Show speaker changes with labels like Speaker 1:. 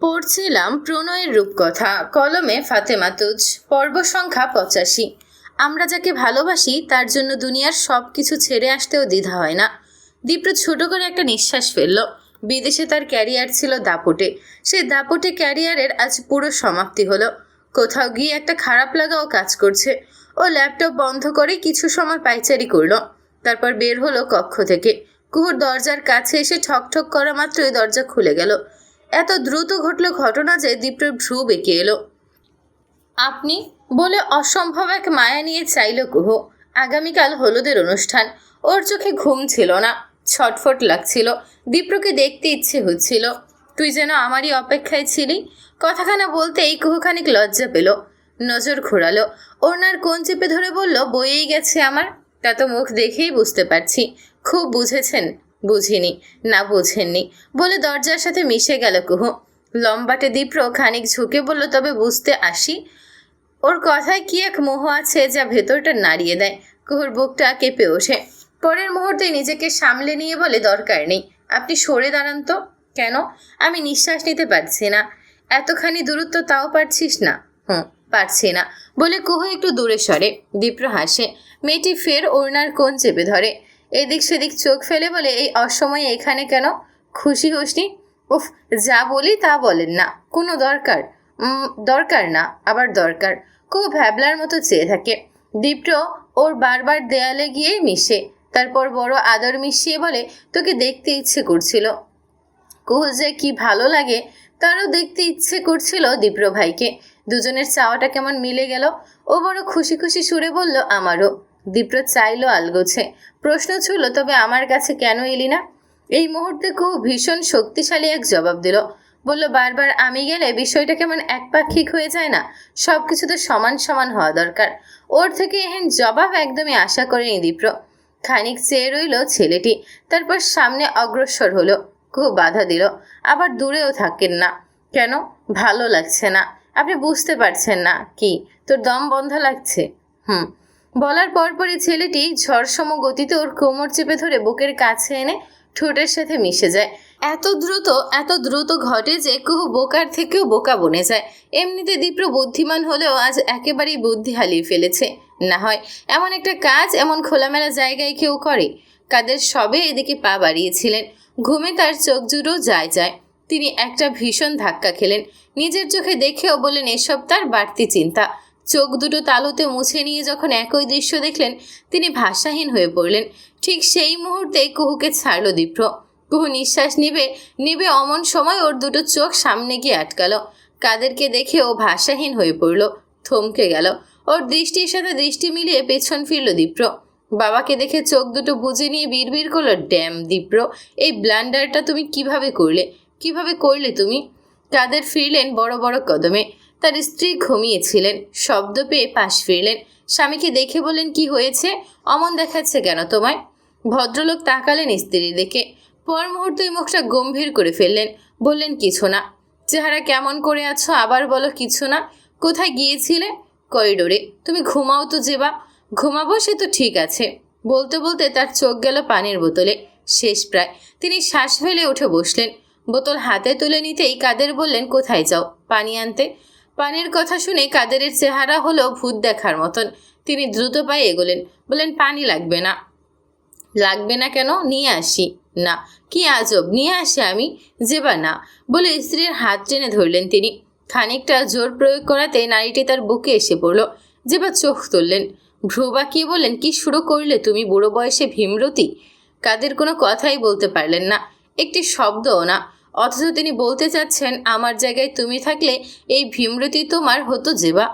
Speaker 1: পড়ছিলাম প্রণয়ের রূপকথা, কলমে ফাতেমা তুজ, পর্ব সংখ্যা 85। আমরা যাকে ভালোবাসি তার জন্য দুনিয়ার সব কিছু ছেড়ে আসতেও দ্বিধা হয় না। দীপ্র ছোট করে একটা নিঃশ্বাস ফেলল। বিদেশে তার ক্যারিয়ার ছিল দাপটে, সেই দাপটে ক্যারিয়ারের আজ পুরো সমাপ্তি হলো। কোথাও গিয়ে একটা খারাপ লাগাও কাজ করছে। ও ল্যাপটপ বন্ধ করে কিছু সময় পায়চারি করলো, তারপর বের হলো কক্ষ থেকে। কুহুর দরজার কাছে এসে ঠকঠক করা মাত্রই দরজা খুলে গেল। এত দ্রুত ঘটল ঘটনা যে দীপ্রের ভ্রু বেঁকে এলো। আপনি বলে অসম্ভব এক মায়া নিয়ে চাইল কুহু। আগামীকাল হলুদের অনুষ্ঠান। ওর চোখে ঘুম ছিল না, ছটফট লাগছিল। দীপ্রকে দেখতে ইচ্ছে হচ্ছিল। তুই যেন আমারই অপেক্ষায় ছিলি। কথাখানা বলতেই কুহু খানিক লজ্জা পেল, নজর ঘোরালো। ওনার কোন চেপে ধরে বলল, বইয়েই গেছে আমার। তা তো মুখ দেখেই বুঝতে পারছি। খুব বুঝেছেন। বুঝিনি। না বুঝেননি বলে দরজার সাথে মিশে গেল কুহু। লম্বাটে দীপ্র খানিক ঝুঁকে বলল, তবে বুঝতে আসি। ওর কথায় কি এক মোহ আছে যা ভেতরটা নাড়িয়ে দেয়। কুহুর বুকটা কেঁপে ওঠে। পরের মুহূর্তে নিজেকে সামলে নিয়ে বলে, দরকার নেই, আপনি সরে দাঁড়ান তো। কেন? আমি নিঃশ্বাস নিতে পারছি না। এতখানি দূরত্ব তাও পারছিস না? পারছি না বলে কুহু একটু দূরে সরে। দীপ্র হাসে। মেয়েটি ফের ওড়নার কোণ চেপে ধরে। এদিক সেদিক চোখ ফেলে বলে, এই অসময়ে এখানে কেন? খুশি হসনি? উফ, যা বলি তা বলেন না। কোনো দরকার? দরকার না, আবার দরকার। খুব ভ্যাবলার মতো চেয়ে থাকে। দীপ্র ওর বারবার দেয়ালে গিয়ে মিশে, তারপর বড় আদর মিশিয়ে বলে, তোকে দেখতে ইচ্ছে করছিল। কুহু যে কি ভালো লাগে তারও দেখতে ইচ্ছে করছিল দীপ্র ভাইকে। দুজনের চাওয়াটা কেমন মিলে গেল। ও বড় খুশি খুশি সুরে বলল, আমারও। দীপ্র চাইল আলগোছে। প্রশ্ন ছিল, তবে আমার কাছে কেন এলি না? এই মুহূর্তে কুহু ভীষণ শক্তিশালী এক জবাব দিল। বলল, বারবার আমি গেলে বিষয়টা কেমন একপাক্ষিক হয়ে যায় না? সব কিছু তো সমান সমান হওয়া দরকার। ওর থেকে এহেন জবাব একদমই আশা করেনি দীপ্র। খানিক চেয়ে রইল ছেলেটি, তারপর সামনে অগ্রসর হলো। খুব বাধা দিল, আবার দূরেও থাকেন না। কেন? ভালো লাগছে না। আপনি বুঝতে পারছেন না কি? তোর দম বন্ধ লাগছে? বলার পরপরই ছেলেটি ঝড়সম গতিতে ওর কোমর চেপে ধরে বুকের কাছে এনে ঠোঁটের সাথে মিশে যায়। এত দ্রুত ঘটে যে কুহু বোকার থেকেও বোকা বনে যায়। এমনিতে দীপ্র বুদ্ধিমান হলেও আজ একেবারেই বুদ্ধি হারিয়ে ফেলেছে। না হয় এমন একটা কাজ এমন খোলামেলা জায়গায় কেউ করে? কাদের সবে এদিকে পা বাড়িয়েছিলেন। ঘুমে তার চোখ জুড়ো যায়। তিনি একটা ভীষণ ধাক্কা খেলেন। নিজের চোখে দেখেও বলেন, এসব তার বাড়তি চিন্তা। চোখ দুটো তালুতে মুছে নিয়ে যখন একই দৃশ্য দেখলেন, তিনি ভাষাহীন হয়ে পড়লেন। ঠিক সেই মুহূর্তে কুহুকে ছাড়ল দীপ্র। কুহু নিঃশ্বাস নিবে অমন সময় ওর দুটো চোখ সামনে গিয়ে আটকালো। কাদেরকে দেখে ও ভাষাহীন হয়ে পড়ল, থমকে গেল। ওর দৃষ্টির সাথে দৃষ্টি মিলিয়ে পেছন ফিরল দীপ্র। বাবাকে দেখে চোখ দুটো বুজে নিয়ে বিড়বিড় করলো, ড্যাম দীপ্র, এই ব্লান্ডারটা তুমি কিভাবে করলে তুমি? কাদের ফিরলেন বড় বড় কদমে। তার স্ত্রী ঘুমিয়েছিলেন। শব্দ পেয়ে পাশ ফিরলেন। স্বামীকে দেখে বললেন, কি হয়েছে? অমন দেখাচ্ছে কেন তোমায়? ভদ্রলোক তাকালেন স্ত্রীর দিকে। পর মুহূর্তেই মুখটা গম্ভীর করে ফেললেন। বললেন, কিছু না। চেহারা কেমন করে আছো? আবার বলো, কিছু না। কোথায় গিয়েছিলে? করিডোরে। তুমি ঘুমাও তো যেবা। ঘুমাবো সে তো ঠিক আছে। বলতে বলতে তার চোখ গেল পানির বোতলে। শেষ প্রায়। তিনি শ্বাস ফেলে উঠে বসলেন। বোতল হাতে তুলে নিতেই কাদের বললেন, কোথায় যাও? পানি আনতে। পানির কথা শুনে কাদেরের চেহারা হলো ভূত দেখার মতন। তিনি দ্রুত পায়ে এগোলেন। বললেন, পানি লাগবে না। লাগবে না কেন? নিয়ে আসি। না। কি আজব, নিয়ে আসি আমি। যেবা না বলে স্ত্রীর হাত টেনে ধরলেন তিনি। খানিকটা জোর প্রয়োগ করাতে নারীটি তার বুকে এসে পড়ল। যেবা চোখ তুললেন, ভ্রু বাঁকিয়ে বললেন, কি শুরু করলে তুমি বুড়ো বয়সে ভীমরতি? কাদের কোনো কথাই বলতে পারলেন না, একটি শব্দও না। অথচ তিনি বলতে চাচ্ছেন, আমার জায়গায় তুমি থাকলে এই ভীমরতি তোমার হতো যেবা।